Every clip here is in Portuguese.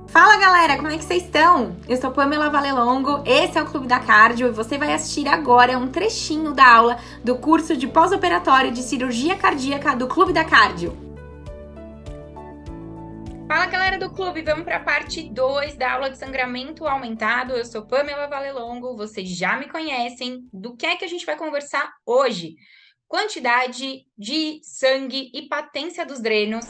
Fala galera, como é que vocês estão? Eu sou Pamela Valelongo, esse é o Clube da Cardio e você vai assistir agora um trechinho da aula do curso de pós-operatório de cirurgia cardíaca do Clube da Cardio. Fala galera do clube, vamos para a parte 2 da aula de sangramento aumentado. Eu sou Pamela Valelongo, vocês já me conhecem. Do que é que a gente vai conversar hoje? Quantidade de sangue e patência dos drenos,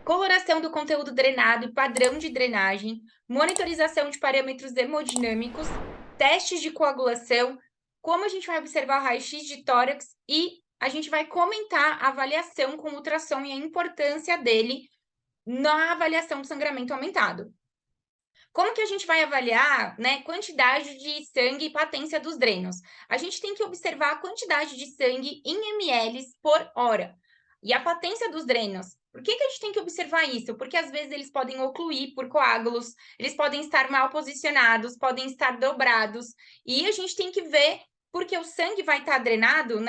coloração do conteúdo drenado e padrão de drenagem, monitorização de parâmetros hemodinâmicos, testes de coagulação, como a gente vai observar o raio-x de tórax e a gente vai comentar a avaliação com ultrassom e a importância dele na avaliação do sangramento aumentado. Como que a gente vai avaliar, quantidade de sangue e patência dos drenos? A gente tem que observar a quantidade de sangue em ml por hora. E a patência dos drenos. Por que a gente tem que observar isso? Porque às vezes eles podem ocluir por coágulos, eles podem estar mal posicionados, podem estar dobrados. E a gente tem que ver porque o sangue vai estar drenado,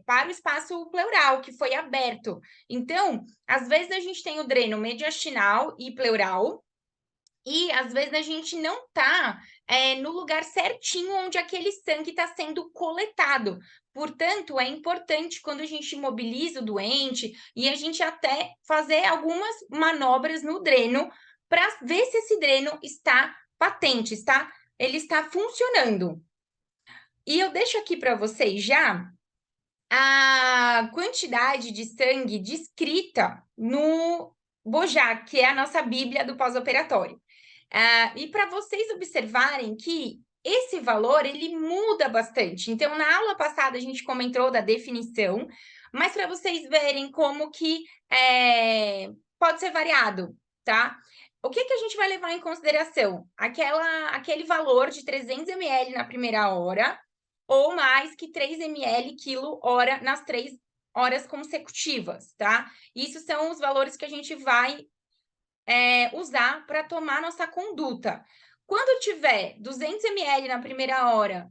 para o espaço pleural, que foi aberto. Então, às vezes a gente tem o dreno mediastinal e pleural, e às vezes a gente não está no lugar certinho onde aquele sangue está sendo coletado. Portanto, é importante quando a gente mobiliza o doente e a gente até fazer algumas manobras no dreno para ver se esse dreno está patente, ele está funcionando. E eu deixo aqui para vocês já a quantidade de sangue descrita no Bojac, que é a nossa Bíblia do pós-operatório. E para vocês observarem que esse valor, ele muda bastante. Então, na aula passada, a gente comentou da definição, mas para vocês verem como que pode ser variado, tá? O que a gente vai levar em consideração? Aquele valor de 300 ml na primeira hora, ou mais que 3 ml quilo-hora nas 3 horas consecutivas, tá? Isso são os valores que a gente vai usar para tomar nossa conduta. Quando tiver 200 ml na primeira hora,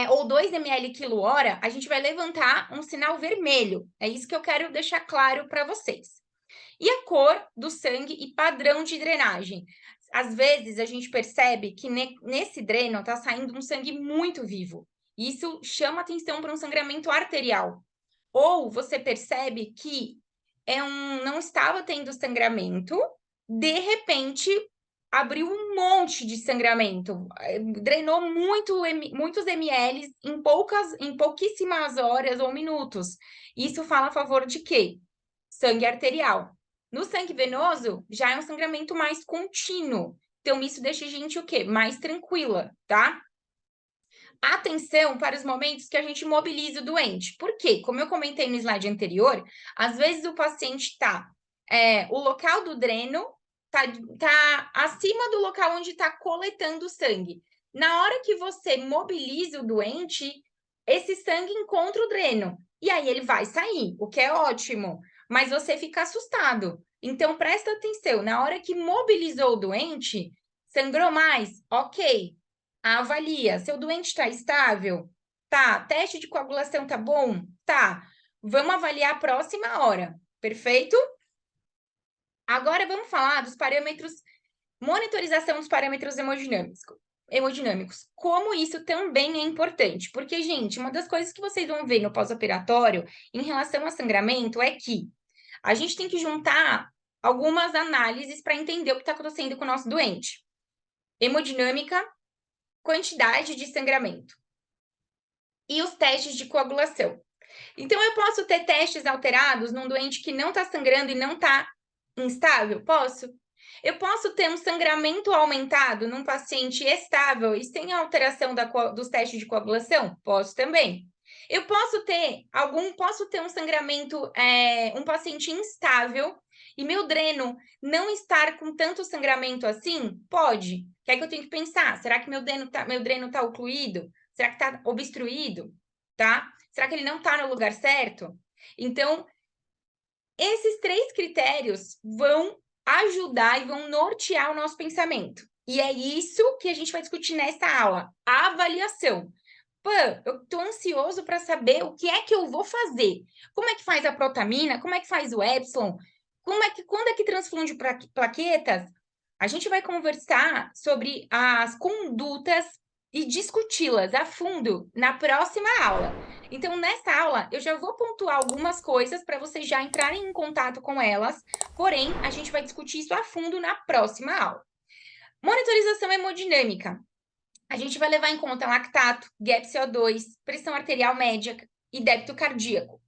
ou 2 ml quilo-hora, a gente vai levantar um sinal vermelho. É isso que eu quero deixar claro para vocês. E a cor do sangue e padrão de drenagem. Às vezes, a gente percebe que nesse dreno está saindo um sangue muito vivo. Isso chama atenção para um sangramento arterial. Ou você percebe que não estava tendo sangramento, de repente abriu um monte de sangramento, drenou muitos ml em pouquíssimas horas ou minutos. Isso fala a favor de quê? Sangue arterial. No sangue venoso, já é um sangramento mais contínuo. Então, isso deixa a gente o quê? Mais tranquila, tá? Atenção para os momentos que a gente mobiliza o doente. Por quê? Como eu comentei no slide anterior, às vezes o paciente está... o local do dreno tá acima do local onde está coletando o sangue. Na hora que você mobiliza o doente, esse sangue encontra o dreno. E aí ele vai sair, o que é ótimo. Mas você fica assustado. Então, presta atenção. Na hora que mobilizou o doente, sangrou mais? Ok. Avalia. Seu doente está estável? Tá. Teste de coagulação tá bom? Tá. Vamos avaliar a próxima hora. Perfeito? Agora vamos falar dos parâmetros, monitorização dos parâmetros hemodinâmicos. Como isso também é importante. Porque, gente, uma das coisas que vocês vão ver no pós-operatório em relação a sangramento é que a gente tem que juntar algumas análises para entender o que está acontecendo com o nosso doente. Hemodinâmica, quantidade de sangramento e os testes de coagulação. Então, eu posso ter testes alterados num doente que não está sangrando e não está instável? Posso. Eu posso ter um sangramento aumentado num paciente estável e sem alteração dos testes de coagulação? Posso também. Eu posso ter um sangramento, um paciente instável e meu dreno não estar com tanto sangramento assim? Pode. O que é que eu tenho que pensar? Será que meu dreno tá ocluído? Será que está obstruído? Tá? Será que ele não está no lugar certo? Então, esses 3 critérios vão ajudar e vão nortear o nosso pensamento. E é isso que a gente vai discutir nessa aula, a avaliação. Eu estou ansioso para saber o que é que eu vou fazer. Como é que faz a protamina? Como é que faz o epsilon? Quando é que transfunde plaquetas? A gente vai conversar sobre as condutas e discuti-las a fundo na próxima aula. Então, nessa aula, eu já vou pontuar algumas coisas para vocês já entrarem em contato com elas, porém, a gente vai discutir isso a fundo na próxima aula. Monitorização hemodinâmica. A gente vai levar em conta lactato, gap CO2, pressão arterial média e débito cardíaco.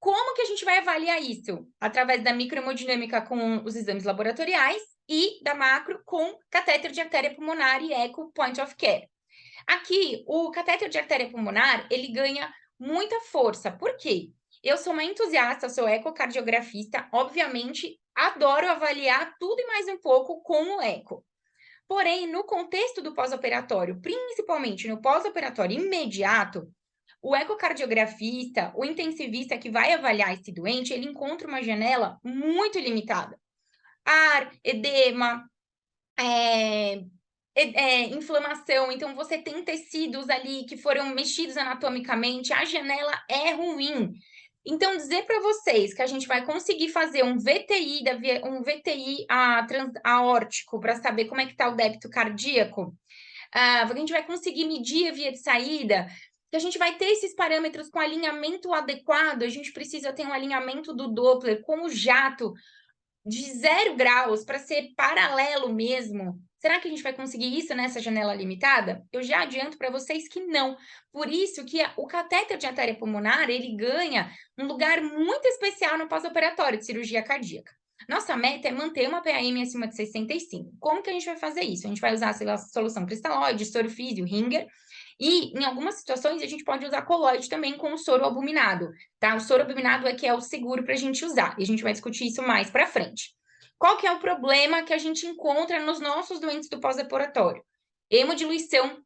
Como que a gente vai avaliar isso? Através da microhemodinâmica com os exames laboratoriais e da macro com catéter de artéria pulmonar e eco point of care. Aqui, o catéter de artéria pulmonar, ele ganha muita força. Por quê? Eu sou uma entusiasta, sou ecocardiografista, obviamente, adoro avaliar tudo e mais um pouco com o eco. Porém, no contexto do pós-operatório, principalmente no pós-operatório imediato, o ecocardiografista, o intensivista que vai avaliar esse doente, ele encontra uma janela muito limitada. Ar, edema, inflamação, então você tem tecidos ali que foram mexidos anatomicamente, a janela é ruim. Então, dizer para vocês que a gente vai conseguir fazer um VTI, aórtico para saber como é que está o débito cardíaco, a gente vai conseguir medir a via de saída, que a gente vai ter esses parâmetros com alinhamento adequado, a gente precisa ter um alinhamento do Doppler com o jato de 0 graus para ser paralelo mesmo. Será que a gente vai conseguir isso nessa janela limitada? Eu já adianto para vocês que não. Por isso que o catéter de artéria pulmonar, ele ganha um lugar muito especial no pós-operatório de cirurgia cardíaca. Nossa meta é manter uma PAM acima de 65. Como que a gente vai fazer isso? A gente vai usar a solução cristalóide, soro físio, Ringer, e em algumas situações a gente pode usar coloide também com o soro albuminado, tá? O soro albuminado é que é o seguro para a gente usar, e a gente vai discutir isso mais para frente. Qual que é o problema que a gente encontra nos nossos doentes do pós-operatório? Hemodiluição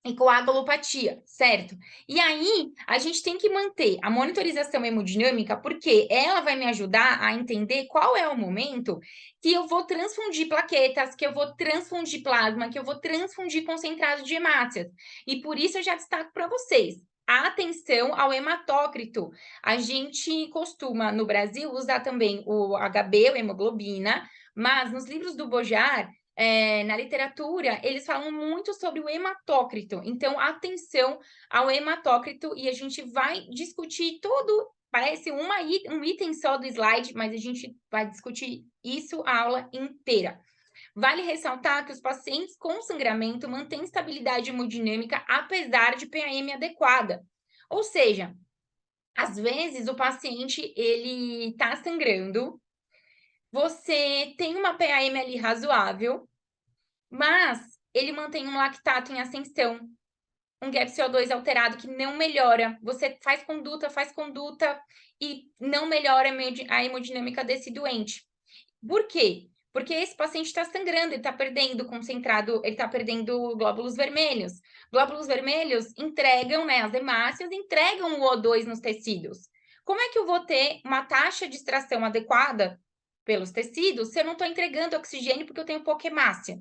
e coagulopatia, certo? E aí, a gente tem que manter a monitorização hemodinâmica, porque ela vai me ajudar a entender qual é o momento que eu vou transfundir plaquetas, que eu vou transfundir plasma, que eu vou transfundir concentrado de hemácias. E por isso eu já destaco para vocês. Atenção ao hematócrito. A gente costuma, no Brasil, usar também o HB, o hemoglobina, mas nos livros do Bojar, na literatura, eles falam muito sobre o hematócrito. Então, atenção ao hematócrito, e a gente vai discutir tudo, parece um item só do slide, mas a gente vai discutir isso a aula inteira. Vale ressaltar que os pacientes com sangramento mantêm estabilidade hemodinâmica apesar de PAM adequada. Ou seja, às vezes o paciente ele está sangrando, você tem uma PAM ali razoável, mas ele mantém um lactato em ascensão, um gap CO2 alterado que não melhora. Você faz conduta e não melhora a hemodinâmica desse doente. Por quê? Porque esse paciente está sangrando, ele está perdendo concentrado, ele está perdendo glóbulos vermelhos. Glóbulos vermelhos entregam, né, as hemácias, entregam o O2 nos tecidos. Como é que eu vou ter uma taxa de extração adequada pelos tecidos se eu não estou entregando oxigênio porque eu tenho pouca hemácia?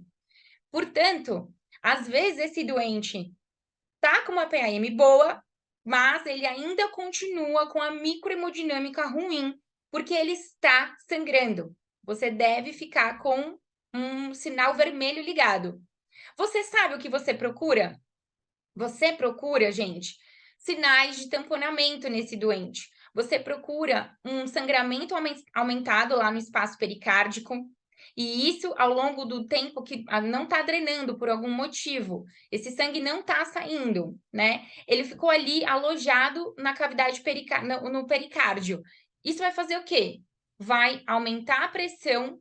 Portanto, às vezes esse doente está com uma PAM boa, mas ele ainda continua com a microhemodinâmica ruim, porque ele está sangrando. Você deve ficar com um sinal vermelho ligado. Você sabe o que você procura? Você procura, gente, sinais de tamponamento nesse doente. Você procura um sangramento aumentado lá no espaço pericárdico, e isso ao longo do tempo que não está drenando por algum motivo. Esse sangue não está saindo, né? Ele ficou ali alojado na cavidade no pericárdio. Isso vai fazer o quê? Vai aumentar a pressão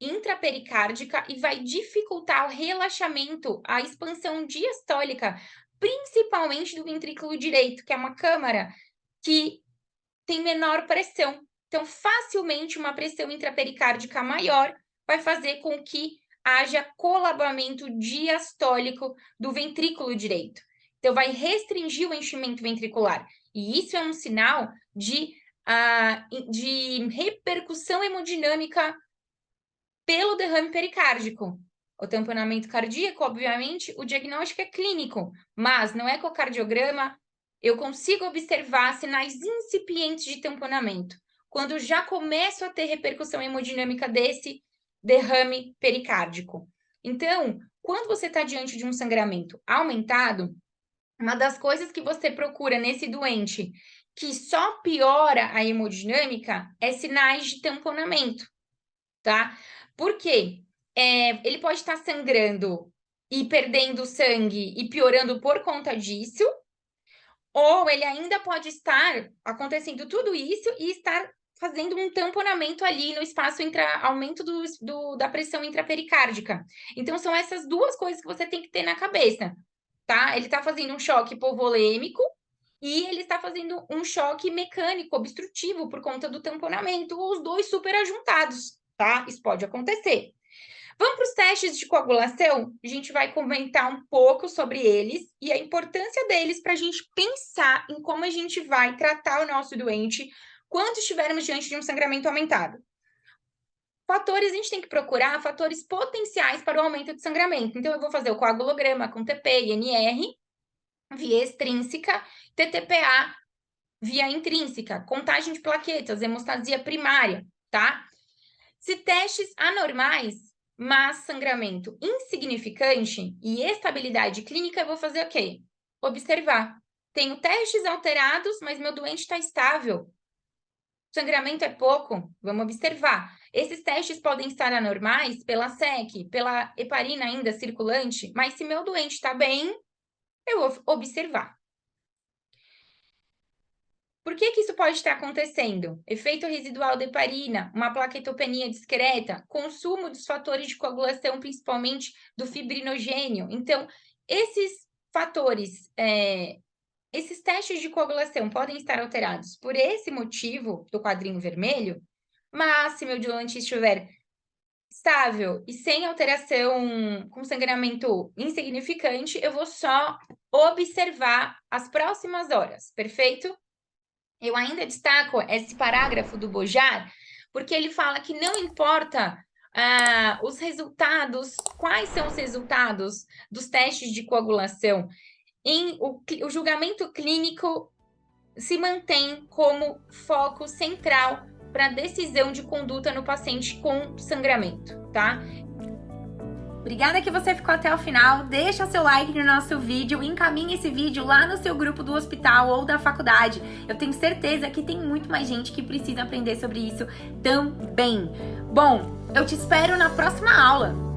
intrapericárdica e vai dificultar o relaxamento, a expansão diastólica, principalmente do ventrículo direito, que é uma câmara que tem menor pressão. Então, facilmente uma pressão intrapericárdica maior vai fazer com que haja colapsamento diastólico do ventrículo direito. Então, vai restringir o enchimento ventricular. E isso é um sinal de repercussão hemodinâmica pelo derrame pericárdico. O tamponamento cardíaco, obviamente, o diagnóstico é clínico, mas no ecocardiograma eu consigo observar sinais incipientes de tamponamento. Quando já começo a ter repercussão hemodinâmica desse derrame pericárdico. Então, quando você está diante de um sangramento aumentado, uma das coisas que você procura nesse doente que só piora a hemodinâmica é sinais de tamponamento, tá? Por quê? Ele pode estar sangrando e perdendo sangue e piorando por conta disso, ou ele ainda pode estar acontecendo tudo isso e estar fazendo um tamponamento ali no espaço aumento da pressão intrapericárdica. Então, são essas duas coisas que você tem que ter na cabeça, tá? Ele está fazendo um choque hipovolêmico e ele está fazendo um choque mecânico obstrutivo por conta do tamponamento, ou os dois super ajuntados, tá? Isso pode acontecer. Vamos para os testes de coagulação? A gente vai comentar um pouco sobre eles e a importância deles para a gente pensar em como a gente vai tratar o nosso doente quando estivermos diante de um sangramento aumentado. Fatores, a gente tem que procurar fatores potenciais para o aumento de sangramento. Então, eu vou fazer o coagulograma com TP e NR, via extrínseca, TTPA, via intrínseca, contagem de plaquetas, hemostasia primária, tá? Se testes anormais, mas sangramento insignificante e estabilidade clínica, eu vou fazer o quê? Observar. Tenho testes alterados, mas meu doente está estável. Sangramento é pouco, vamos observar. Esses testes podem estar anormais pela SEC, pela heparina ainda circulante, mas se meu doente está bem, eu vou observar. Por que isso pode estar acontecendo? Efeito residual da heparina, uma plaquetopenia discreta, consumo dos fatores de coagulação, principalmente do fibrinogênio. Então, esses fatores, esses testes de coagulação podem estar alterados por esse motivo do quadrinho vermelho, mas se meu doente estiver estável e sem alteração, com sangramento insignificante, eu vou só observar as próximas horas, perfeito? Eu ainda destaco esse parágrafo do Bojar, porque ele fala que não importa os resultados, quais são os resultados dos testes de coagulação, o julgamento clínico se mantém como foco central para a decisão de conduta no paciente com sangramento, tá? Obrigada que você ficou até o final. Deixa seu like no nosso vídeo, encaminhe esse vídeo lá no seu grupo do hospital ou da faculdade. Eu tenho certeza que tem muito mais gente que precisa aprender sobre isso também. Bom, eu te espero na próxima aula.